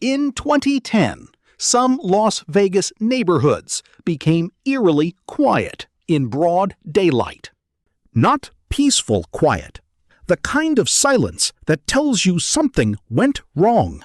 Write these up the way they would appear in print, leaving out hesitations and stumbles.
In 2010, some Las Vegas neighborhoods became eerily quiet in broad daylight. Not peaceful quiet, the kind of silence that tells you something went wrong.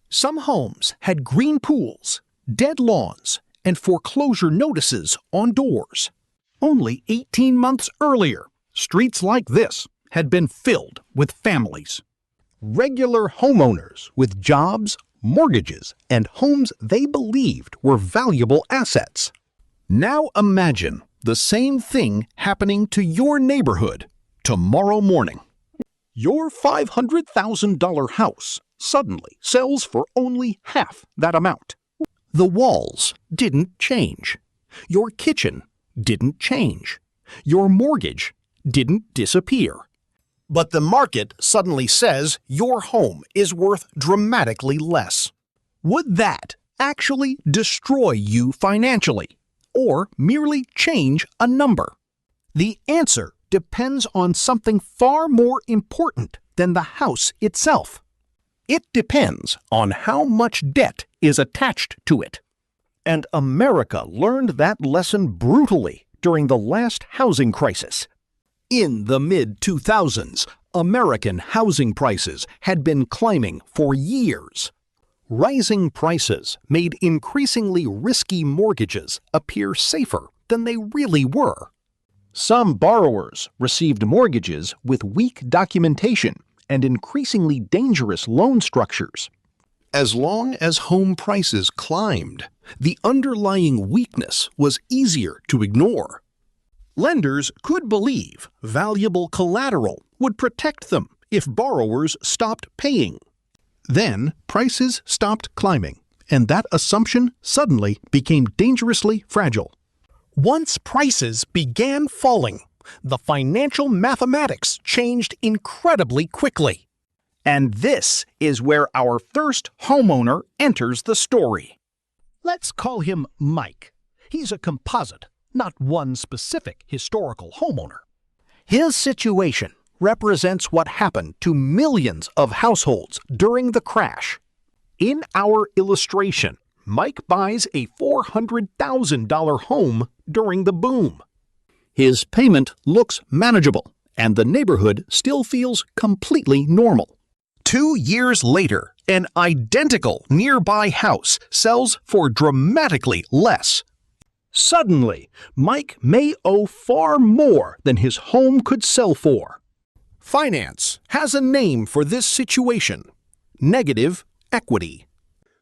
Some homes had green pools, dead lawns, and foreclosure notices on doors. Only 18 months earlier, streets like this had been filled with families. Regular homeowners with jobs, mortgages, and homes they believed were valuable assets. Now imagine the same thing happening to your neighborhood tomorrow morning. Your $500,000 house suddenly sells for only half that amount. The walls didn't change. Your kitchen didn't change. Your mortgage didn't disappear. But the market suddenly says your home is worth dramatically less. Would that actually destroy you financially, or merely change a number? The answer depends on something far more important than the house itself. It depends on how much debt is attached to it. And America learned that lesson brutally during the last housing crisis. In the mid-2000s, American housing prices had been climbing for years. Rising prices made increasingly risky mortgages appear safer than they really were. Some borrowers received mortgages with weak documentation and increasingly dangerous loan structures. As long as home prices climbed, the underlying weakness was easier to ignore. Lenders could believe valuable collateral would protect them if borrowers stopped paying. Then prices stopped climbing, and that assumption suddenly became dangerously fragile. Once prices began falling, the financial mathematics changed incredibly quickly. And this is where our first homeowner enters the story. Let's call him Mike. He's a composite, not one specific historical homeowner. His situation represents what happened to millions of households during the crash. In our illustration, Mike buys a $400,000 home during the boom. His payment looks manageable, and the neighborhood still feels completely normal. 2 years later, an identical nearby house sells for dramatically less. Suddenly, Mike may owe far more than his home could sell for. Finance has a name for this situation: negative equity.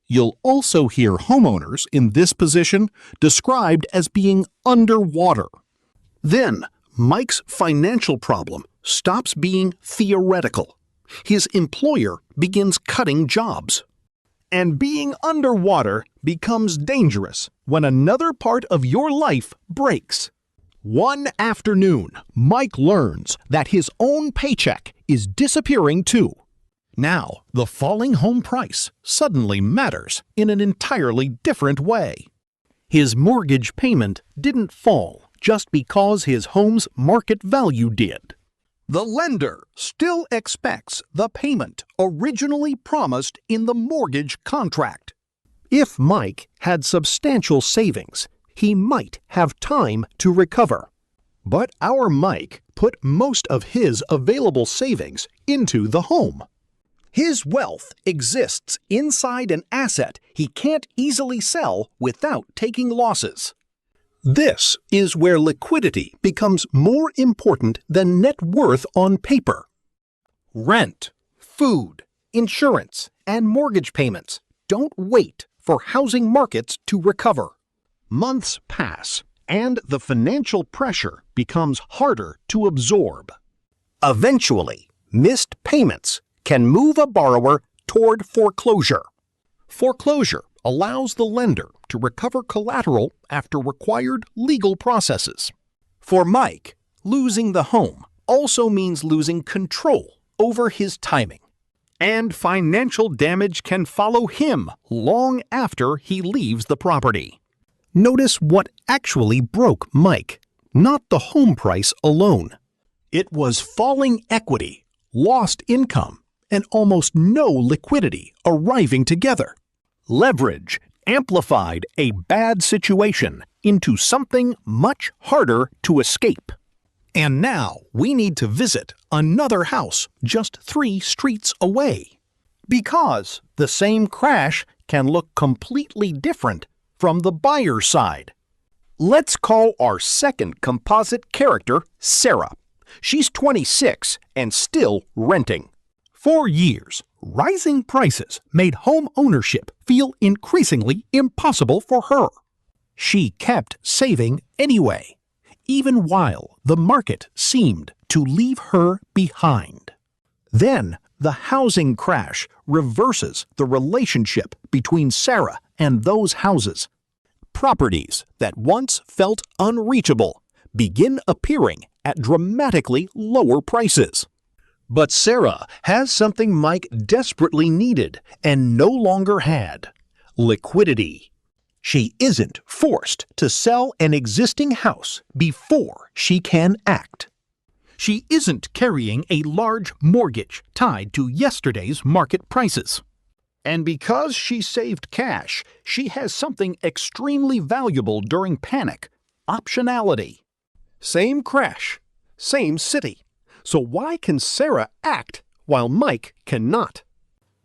You'll also hear homeowners in this position described as being underwater. Then, Mike's financial problem stops being theoretical. His employer begins cutting jobs. And being underwater becomes dangerous when another part of your life breaks. One afternoon, Mike learns that his own paycheck is disappearing too. Now, the falling home price suddenly matters in an entirely different way. His mortgage payment didn't fall just because his home's market value did. The lender still expects the payment originally promised in the mortgage contract. If Mike had substantial savings, he might have time to recover. But our Mike put most of his available savings into the home. His wealth exists inside an asset he can't easily sell without taking losses. This is where liquidity becomes more important than net worth on paper. Rent, food, insurance, and mortgage payments don't wait for housing markets to recover. Months pass, and the financial pressure becomes harder to absorb. Eventually, missed payments can move a borrower toward foreclosure. Foreclosure allows the lender to recover collateral after required legal processes. For Mike, losing the home also means losing control over his timing. And financial damage can follow him long after he leaves the property. Notice what actually broke Mike, not the home price alone. It was falling equity, lost income, and almost no liquidity arriving together. Leverage amplified a bad situation into something much harder to escape. And now we need to visit another house just 3 streets away. Because the same crash can look completely different from the buyer's side. Let's call our second composite character Sarah. She's 26 and still renting. For years, rising prices made home ownership feel increasingly impossible for her. She kept saving anyway, even while the market seemed to leave her behind. Then, the housing crash reverses the relationship between Sarah and those houses. Properties that once felt unreachable begin appearing at dramatically lower prices. But Sarah has something Mike desperately needed and no longer had: liquidity. She isn't forced to sell an existing house before she can act. She isn't carrying a large mortgage tied to yesterday's market prices. And because she saved cash, she has something extremely valuable during panic: optionality. Same crash, same city. So why can Sarah act while Mike cannot?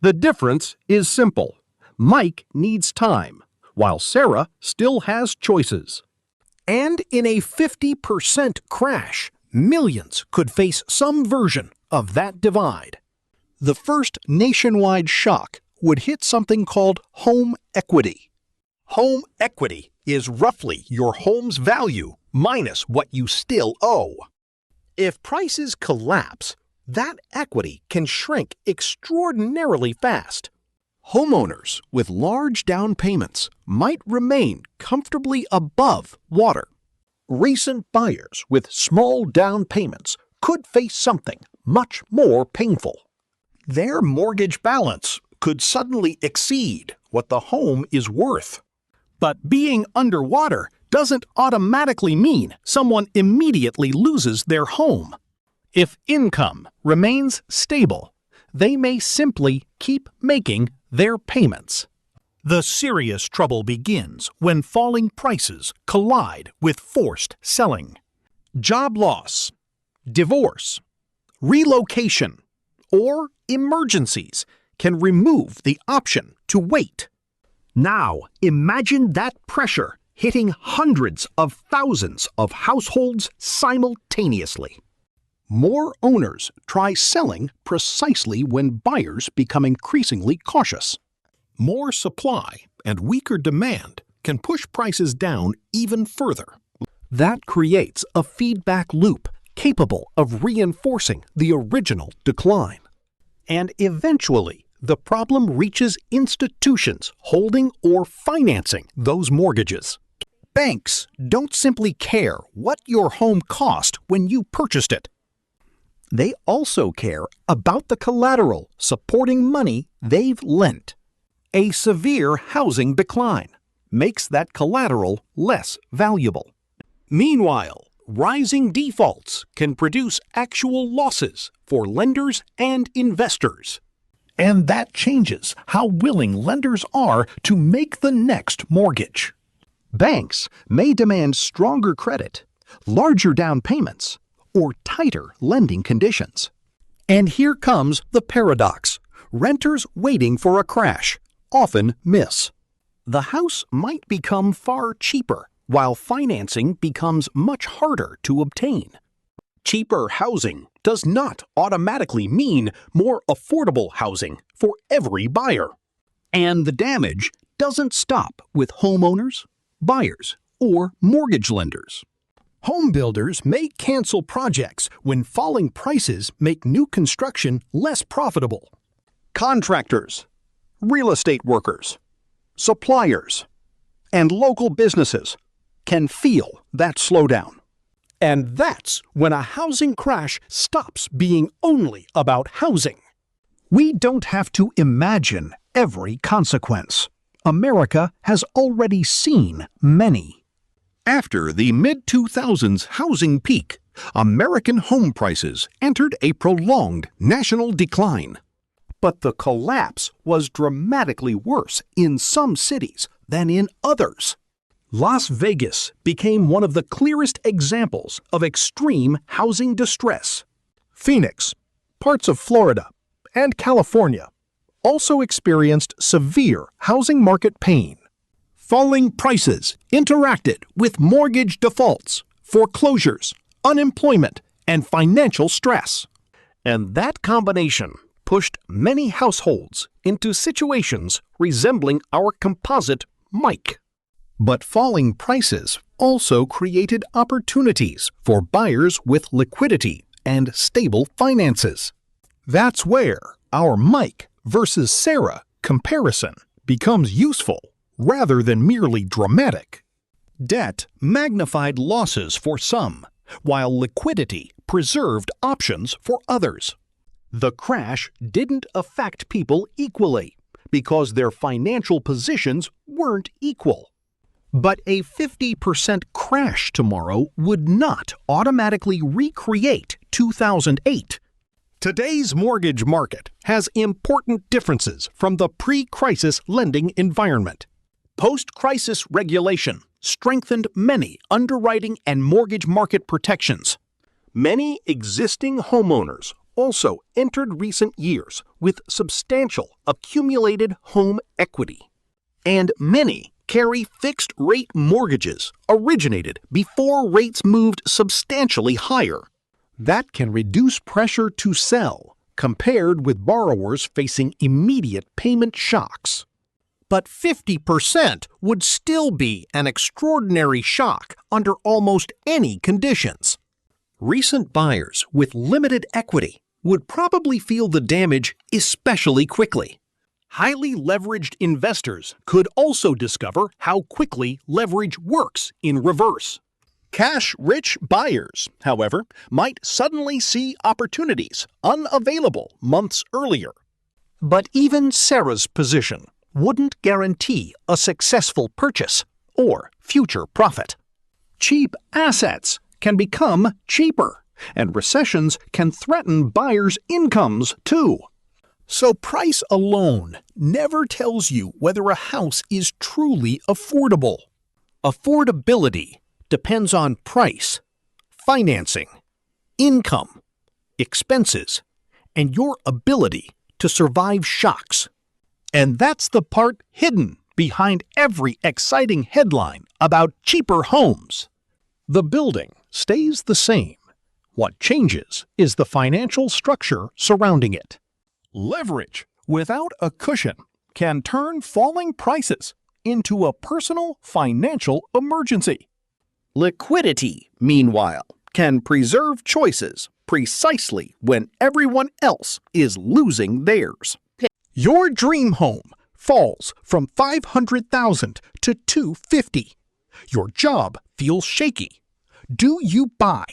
The difference is simple. Mike needs time, while Sarah still has choices. And in a 50% crash, millions could face some version of that divide. The first nationwide shock would hit something called home equity. Home equity is roughly your home's value minus what you still owe. If prices collapse, that equity can shrink extraordinarily fast. Homeowners with large down payments might remain comfortably above water. Recent buyers with small down payments could face something much more painful. Their mortgage balance could suddenly exceed what the home is worth. But being underwater doesn't automatically mean someone immediately loses their home. If income remains stable, they may simply keep making their payments. The serious trouble begins when falling prices collide with forced selling. Job loss, divorce, relocation, or emergencies can remove the option to wait. Now, imagine that pressure hitting hundreds of thousands of households simultaneously. More owners try selling precisely when buyers become increasingly cautious. More supply and weaker demand can push prices down even further. That creates a feedback loop capable of reinforcing the original decline. And eventually, the problem reaches institutions holding or financing those mortgages. Banks don't simply care what your home cost when you purchased it. They also care about the collateral supporting money they've lent. A severe housing decline makes that collateral less valuable. Meanwhile, rising defaults can produce actual losses for lenders and investors. And that changes how willing lenders are to make the next mortgage. Banks may demand stronger credit, larger down payments, or tighter lending conditions. And here comes the paradox. Renters waiting for a crash often miss. The house might become far cheaper, while financing becomes much harder to obtain. Cheaper housing does not automatically mean more affordable housing for every buyer. And the damage doesn't stop with homeowners, buyers, or mortgage lenders. Home builders may cancel projects when falling prices make new construction less profitable. Contractors, real estate workers, suppliers, and local businesses can feel that slowdown. And that's when a housing crash stops being only about housing. We don't have to imagine every consequence. America has already seen many. After the mid-2000s housing peak, American home prices entered a prolonged national decline. But the collapse was dramatically worse in some cities than in others. Las Vegas became one of the clearest examples of extreme housing distress. Phoenix, parts of Florida, and California also experienced severe housing market pain. Falling prices interacted with mortgage defaults, foreclosures, unemployment, and financial stress. And that combination pushed many households into situations resembling our composite Mike. But falling prices also created opportunities for buyers with liquidity and stable finances. That's where our Mike versus Sarah comparison becomes useful rather than merely dramatic. Debt magnified losses for some, while liquidity preserved options for others. The crash didn't affect people equally because their financial positions weren't equal. But a 50% crash tomorrow would not automatically recreate 2008. Today's mortgage market has important differences from the pre-crisis lending environment. Post-crisis regulation strengthened many underwriting and mortgage market protections. Many existing homeowners also entered recent years with substantial accumulated home equity. And many carry fixed-rate mortgages originated before rates moved substantially higher. That can reduce pressure to sell compared with borrowers facing immediate payment shocks. But 50% would still be an extraordinary shock under almost any conditions. Recent buyers with limited equity would probably feel the damage especially quickly. Highly leveraged investors could also discover how quickly leverage works in reverse. Cash-rich buyers, however, might suddenly see opportunities unavailable months earlier. But even Sarah's position wouldn't guarantee a successful purchase or future profit. Cheap assets can become cheaper, and recessions can threaten buyers' incomes too. So price alone never tells you whether a house is truly affordable. Affordability depends on price, financing, income, expenses, and your ability to survive shocks. And that's the part hidden behind every exciting headline about cheaper homes. The building stays the same. What changes is the financial structure surrounding it. Leverage without a cushion can turn falling prices into a personal financial emergency. Liquidity, meanwhile, can preserve choices precisely when everyone else is losing theirs. Your dream home falls from $500,000 to $250,000. Your job feels shaky. Do you buy